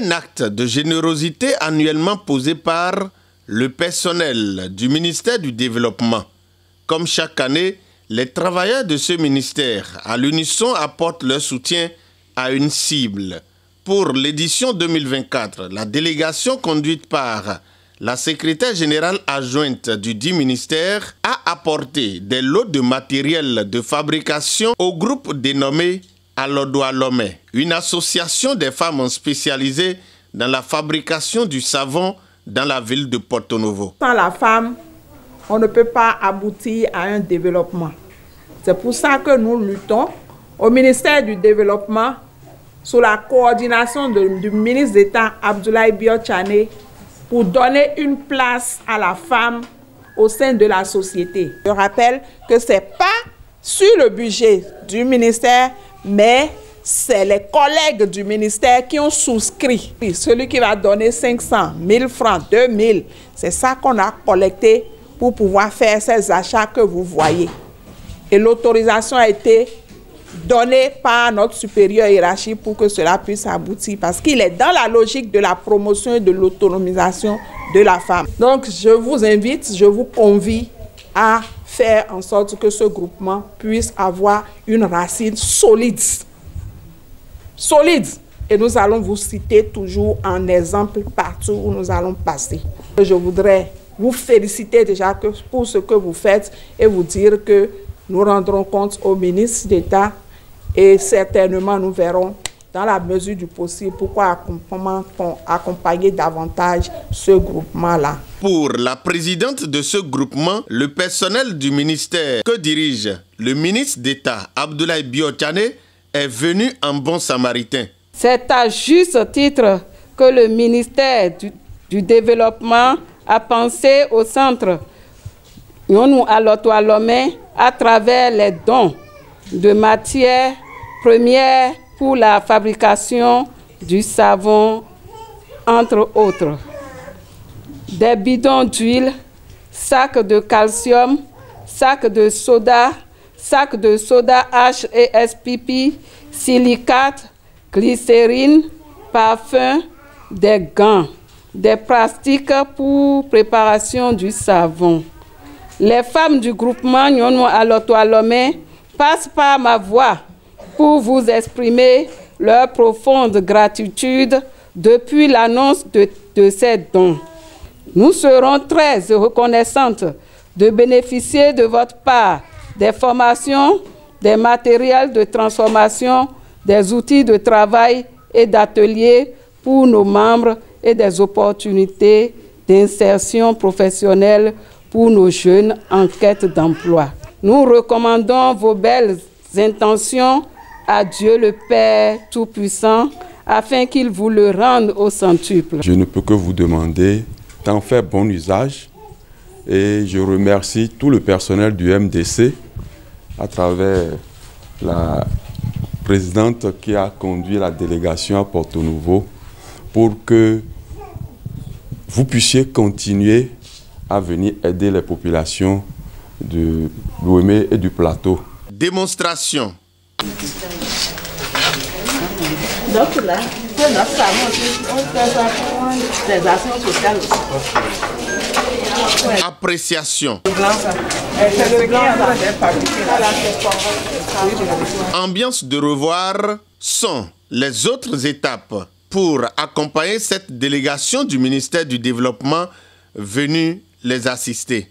Un acte de générosité annuellement posé par le personnel du ministère du Développement. Comme chaque année, les travailleurs de ce ministère, à l'unisson, apportent leur soutien à une cible. Pour l'édition 2024, la délégation conduite par la secrétaire générale adjointe du dit ministère a apporté des lots de matériel de fabrication au groupe dénommé Alodo-Alomé, une association des femmes spécialisées dans la fabrication du savon dans la ville de Porto Novo. Sans la femme, on ne peut pas aboutir à un développement. C'est pour ça que nous luttons au ministère du Développement sous la coordination du ministre d'État Abdoulaye Biotchane pour donner une place à la femme au sein de la société. Je rappelle que ce n'est pas sur le budget du ministère, mais c'est les collègues du ministère qui ont souscrit. Celui qui va donner 500, 1000 francs, 2000, c'est ça qu'on a collecté pour pouvoir faire ces achats que vous voyez. Et l'autorisation a été donnée par notre supérieur hiérarchique pour que cela puisse aboutir, parce qu'il est dans la logique de la promotion et de l'autonomisation de la femme. Donc je vous invite, je vous convie à faire en sorte que ce groupement puisse avoir une racine solide. Solide. Et nous allons vous citer toujours en exemple partout où nous allons passer. Je voudrais vous féliciter déjà pour ce que vous faites et vous dire que nous rendrons compte au ministre d'État et certainement nous verrons dans la mesure du possible pourquoi accompagner davantage ce groupement-là. Pour la présidente de ce groupement, le personnel du ministère que dirige le ministre d'État Abdoulaye Biotchane est venu en bon samaritain. C'est à juste titre que le ministère du Développement a pensé au centre Yonou Alodo-Alomé à travers les dons de matières premières pour la fabrication du savon, entre autres. Des bidons d'huile, sacs de calcium, sacs de soda H et SPP, silicate, glycérine, parfum, des gants, des plastiques pour préparation du savon. Les femmes du groupement Yonou Alodo-Alomé passent par ma voix pour vous exprimer leur profonde gratitude depuis l'annonce de ces dons. Nous serons très reconnaissantes de bénéficier de votre part des formations, des matériels de transformation, des outils de travail et d'atelier pour nos membres et des opportunités d'insertion professionnelle pour nos jeunes en quête d'emploi. Nous recommandons vos belles intentions à Dieu le Père Tout-Puissant afin qu'il vous le rende au centuple. Je ne peux que vous demander d'en faire bon usage et je remercie tout le personnel du MDC à travers la présidente qui a conduit la délégation à Porto Novo pour que vous puissiez continuer à venir aider les populations de Lomé et du plateau. Démonstration. Donc là, c'est notre savon, on fait ça pour des actions sociales. Appréciation. Ambiance de revoir sont les autres étapes pour accompagner cette délégation du ministère du Développement venue les assister.